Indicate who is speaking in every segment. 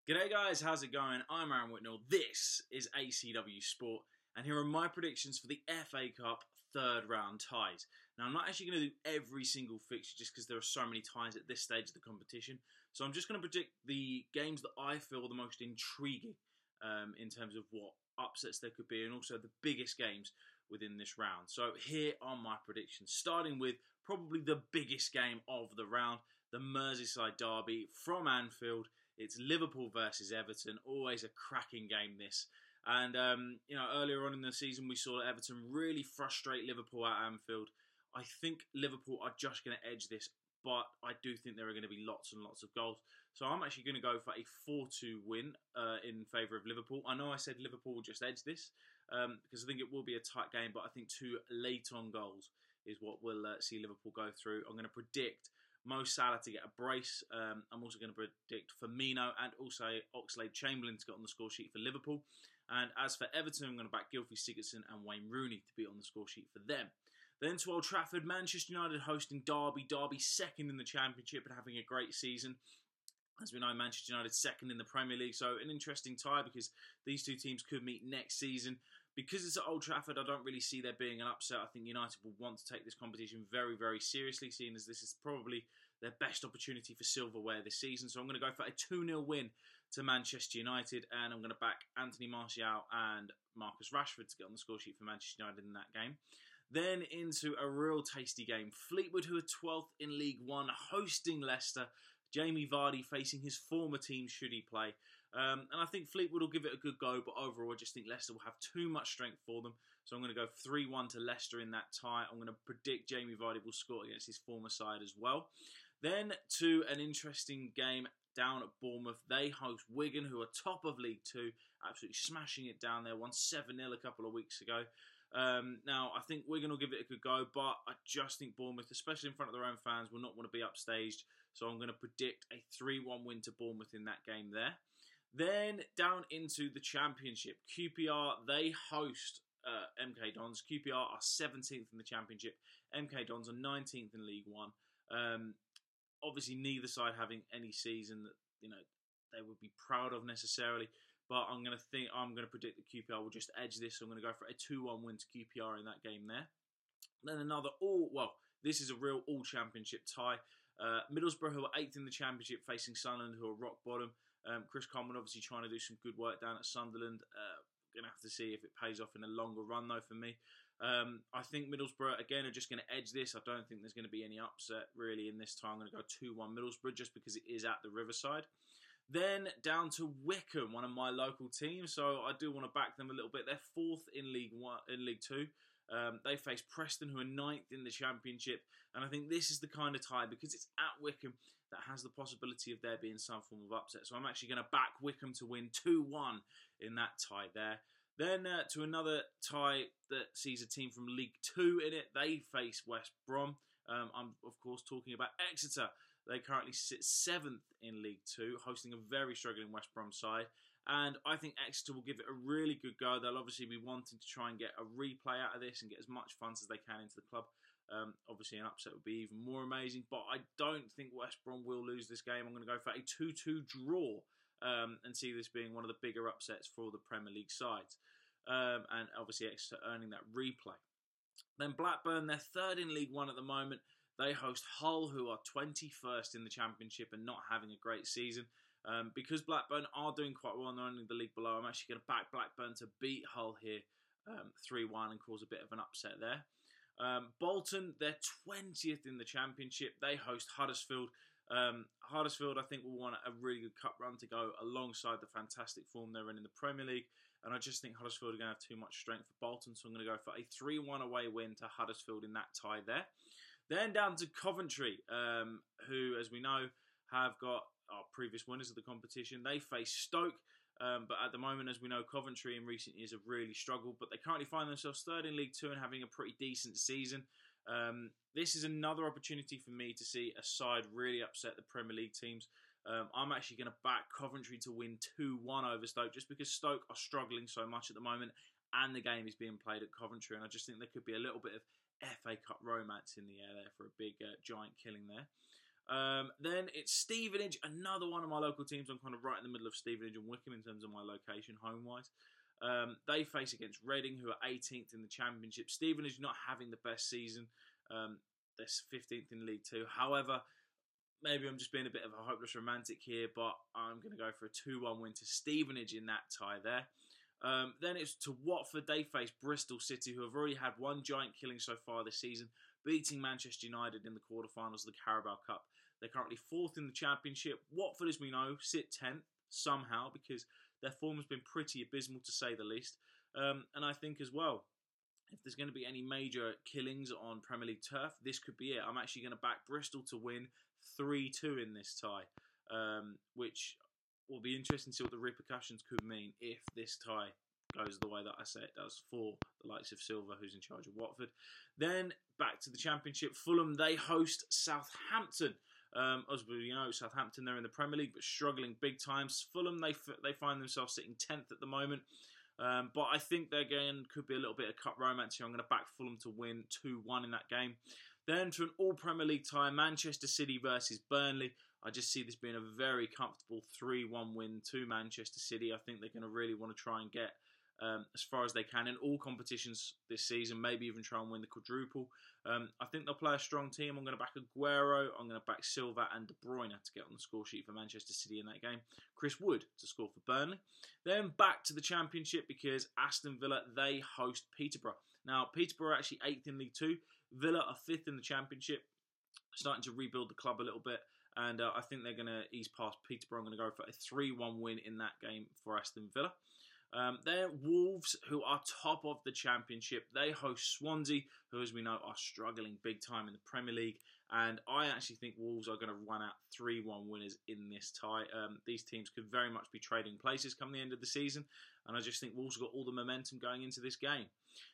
Speaker 1: G'day guys, how's it going? I'm Aaron Whitnall, this is ACW Sport, and here are my predictions for the FA Cup third round ties. Now I'm not actually going to do every single fixture just because there are so many ties at this stage of the competition, so I'm just going to predict the games that I feel the most intriguing in terms of what upsets there could be and also the biggest games within this round. So here are my predictions, starting with probably the biggest game of the round, the Merseyside Derby from Anfield. It's Liverpool versus Everton, always a cracking game this. And, earlier on in the season we saw Everton really frustrate Liverpool at Anfield. I think Liverpool are just going to edge this, but I do think there are going to be lots and lots of goals. So I'm actually going to go for a 4-2 win in favour of Liverpool. I know I said Liverpool will just edge this because I think it will be a tight game, but I think 2 late-on goals is what we'll see Liverpool go through. I'm going to predict Mo Salah to get a brace. I'm also going to predict Firmino and also Oxlade-Chamberlain to get on the score sheet for Liverpool. And as for Everton, I'm going to back Gylfi Sigurdsson and Wayne Rooney to be on the score sheet for them. Then to Old Trafford, Manchester United hosting Derby. Derby second in the Championship and having a great season. As we know, Manchester United second in the Premier League. So an interesting tie because these two teams could meet next season. Because it's at Old Trafford, I don't really see there being an upset. I think United will want to take this competition very, very seriously, seeing as this is probably their best opportunity for silverware this season. So I'm going to go for a 2-0 win to Manchester United, and I'm going to back Anthony Martial and Marcus Rashford to get on the score sheet for Manchester United in that game. Then into a real tasty game. Fleetwood, who are 12th in League One, hosting Leicester. Jamie Vardy facing his former team should he play. And I think Fleetwood will give it a good go, but overall I just think Leicester will have too much strength for them. So I'm going to go 3-1 to Leicester in that tie. I'm going to predict Jamie Vardy will score against his former side as well. Then to an interesting game down at Bournemouth. They host Wigan, who are top of League 2, absolutely smashing it down there. Won 7-0 a couple of weeks ago. Now, I think Wigan will give it a good go, but I just think Bournemouth, especially in front of their own fans, will not want to be upstaged. So I'm going to predict a 3-1 win to Bournemouth in that game there. Then down into the Championship. QPR, they host MK Dons. QPR are 17th in the Championship. MK Dons are 19th in League One. Obviously, neither side having any season that they would be proud of necessarily. But I'm going to predict that QPR will just edge this. So I'm going to go for a 2-1 win to QPR in that game there. Then another this is a real all-championship tie. Middlesbrough, who are 8th in the Championship, facing Sunderland, who are rock bottom. Chris Coleman obviously trying to do some good work down at Sunderland. Going to have to see if it pays off in a longer run, though, for me. I think Middlesbrough, again, are just going to edge this. I don't think there's going to be any upset, really, in this time. I'm going to go 2-1 Middlesbrough, just because it is at the Riverside. Then down to Wickham, one of my local teams. So I do want to back them a little bit. They're 4th in League 2. They face Preston, who are 9th in the Championship. And I think this is the kind of tie, because it's at Wickham, that has the possibility of there being some form of upset. So I'm actually going to back Wickham to win 2-1 in that tie there. Then to another tie that sees a team from League 2 in it. They face West Brom. I'm, of course, talking about Exeter. They currently sit 7th in League 2, hosting a very struggling West Brom side. And I think Exeter will give it a really good go. They'll obviously be wanting to try and get a replay out of this and get as much funds as they can into the club. Obviously, an upset would be even more amazing. But I don't think West Brom will lose this game. I'm going to go for a 2-2 draw and see this being one of the bigger upsets for the Premier League sides. And obviously, Exeter earning that replay. Then Blackburn, they're 3rd in League 1 at the moment. They host Hull, who are 21st in the Championship and not having a great season. Because Blackburn are doing quite well and they're only the league below, I'm actually going to back Blackburn to beat Hull here 3-1 and cause a bit of an upset there. Bolton, they're 20th in the Championship. They host Huddersfield. Huddersfield, I think, will want a really good cup run to go alongside the fantastic form they're in the Premier League. And I just think Huddersfield are going to have too much strength for Bolton, so I'm going to go for a 3-1 away win to Huddersfield in that tie there. Then down to Coventry, who, as we know, have got our previous winners of the competition. They face Stoke, but at the moment, as we know, Coventry in recent years have really struggled, but they currently find themselves 3rd in League 2 and having a pretty decent season. This is another opportunity for me to see a side really upset the Premier League teams. I'm actually going to back Coventry to win 2-1 over Stoke, just because Stoke are struggling so much at the moment and the game is being played at Coventry, and I just think there could be a little bit of FA Cup romance in the air there for a big giant killing there. Then it's Stevenage, another one of my local teams. I'm kind of right in the middle of Stevenage and Wickham in terms of my location, home-wise. They face against Reading, who are 18th in the Championship. Stevenage not having the best season. They're 15th in League Two. However, maybe I'm just being a bit of a hopeless romantic here, but I'm going to go for a 2-1 win to Stevenage in that tie there. Then it's to Watford. They face Bristol City, who have already had one giant killing so far this season, beating Manchester United in the quarterfinals of the Carabao Cup. They're currently 4th in the Championship. Watford, as we know, sit 10th somehow because their form has been pretty abysmal to say the least. And I think as well, if there's going to be any major killings on Premier League turf, this could be it. I'm actually going to back Bristol to win 3-2 in this tie, which will be interesting to see what the repercussions could mean if this tie goes the way that I say it does for the likes of Silva, who's in charge of Watford. Then back to the Championship, Fulham, they host Southampton. As we know, Southampton, they're in the Premier League but struggling big time. Fulham, they find themselves sitting 10th at the moment. But I think there again could be a little bit of cup romance here. I'm going to back Fulham to win 2-1 in that game. Then to an all-Premier League tie, Manchester City versus Burnley. I just see this being a very comfortable 3-1 win to Manchester City. I think they're going to really want to try and get as far as they can in all competitions this season, maybe even try and win the quadruple. I think they'll play a strong team. I'm going to back Aguero, I'm going to back Silva and De Bruyne to get on the score sheet for Manchester City in that game. Chris Wood to score for Burnley. Then back to the Championship because Aston Villa, they host Peterborough. Now, Peterborough are actually 8th in League Two. Villa are 5th in the Championship, starting to rebuild the club a little bit. And I think they're going to ease past Peterborough. I'm going to go for a 3-1 win in that game for Aston Villa. They're Wolves, who are top of the Championship. They host Swansea, who, as we know, are struggling big time in the Premier League. And I actually think Wolves are going to run out 3-1 winners in this tie. These teams could very much be trading places come the end of the season. And I just think Wolves have got all the momentum going into this game.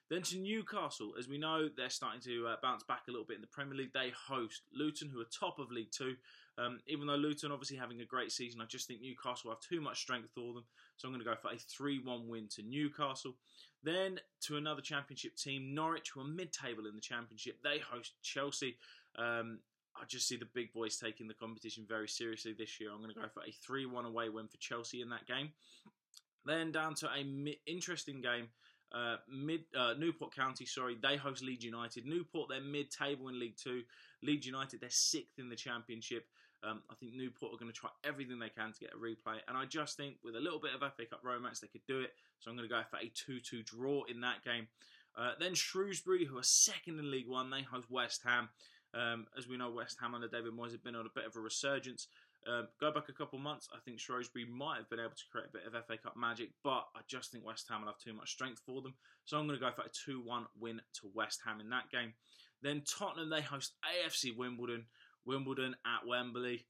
Speaker 1: Then to Newcastle. As we know, they're starting to bounce back a little bit in the Premier League. They host Luton, who are top of League Two. Even though Luton obviously having a great season, I just think Newcastle have too much strength for them. So I'm going to go for a 3-1 win to Newcastle. Then to another Championship team, Norwich, who are mid-table in the Championship. They host Chelsea. I just see the big boys taking the competition very seriously this year. I'm going to go for a 3-1 away win for Chelsea in that game. Then down to a interesting game. Newport County, they host Leeds United. Newport, they're mid-table in League Two. Leeds United, they're 6th in the Championship. I think Newport are going to try everything they can to get a replay. And I just think with a little bit of FA Cup romance, they could do it. So I'm going to go for a 2-2 draw in that game. Then Shrewsbury, who are 2nd in League One, they host West Ham. As we know, West Ham under David Moyes have been on a bit of a resurgence. Go back a couple months, I think Shrewsbury might have been able to create a bit of FA Cup magic, but I just think West Ham will have too much strength for them. So I'm going to go for a 2-1 win to West Ham in that game. Then Tottenham, they host AFC Wimbledon. Wimbledon at Wembley.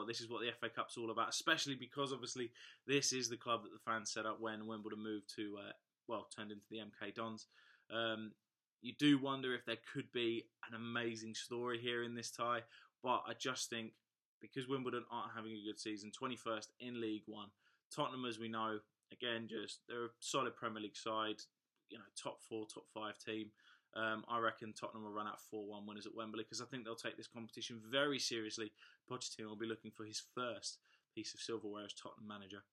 Speaker 1: This is what the FA Cup's all about, especially because obviously this is the club that the fans set up when Wimbledon moved to, turned into the MK Dons. You do wonder if there could be an amazing story here in this tie, but I just think because Wimbledon aren't having a good season, 21st in League One. Tottenham, as we know, again, they're a solid Premier League side, top 4, top 5 team. I reckon Tottenham will run out 4-1 winners at Wembley because I think they'll take this competition very seriously. Pochettino will be looking for his first piece of silverware as Tottenham manager.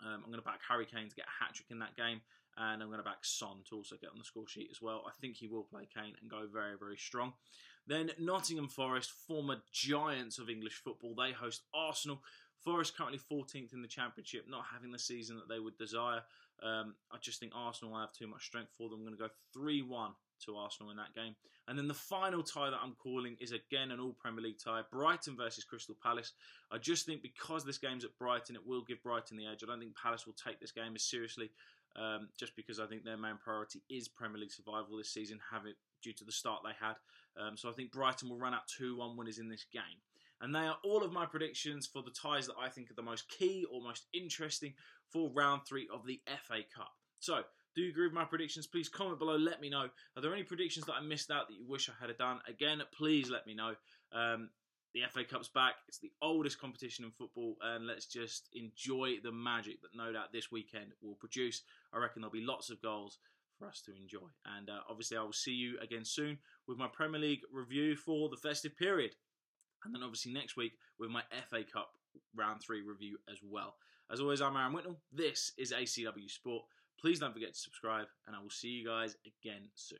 Speaker 1: I'm going to back Harry Kane to get a hat-trick in that game, and I'm going to back Son to also get on the score sheet as well. I think he will play Kane and go very, very strong. Then Nottingham Forest, former giants of English football, they host Arsenal. Forest currently 14th in the Championship, not having the season that they would desire. I just think Arsenal will have too much strength for them. I'm going to go 3-1 to Arsenal in that game. And then the final tie that I'm calling is again an all-Premier League tie, Brighton versus Crystal Palace. I just think because this game's at Brighton, it will give Brighton the edge. I don't think Palace will take this game as seriously, just because I think their main priority is Premier League survival this season, due to the start they had. So I think Brighton will run out 2-1 winners in this game. And they are all of my predictions for the ties that I think are the most key or most interesting for round 3 of the FA Cup. So, do you agree with my predictions? Please comment below, let me know. Are there any predictions that I missed out that you wish I had done? Again, please let me know. The FA Cup's back. It's the oldest competition in football, and let's just enjoy the magic that no doubt this weekend will produce. I reckon there'll be lots of goals for us to enjoy. And obviously, I will see you again soon with my Premier League review for the festive period. And then obviously next week with my FA Cup Round 3 review as well. As always, I'm Aaron Whitnall. This is ACW Sport. Please don't forget to subscribe, and I will see you guys again soon.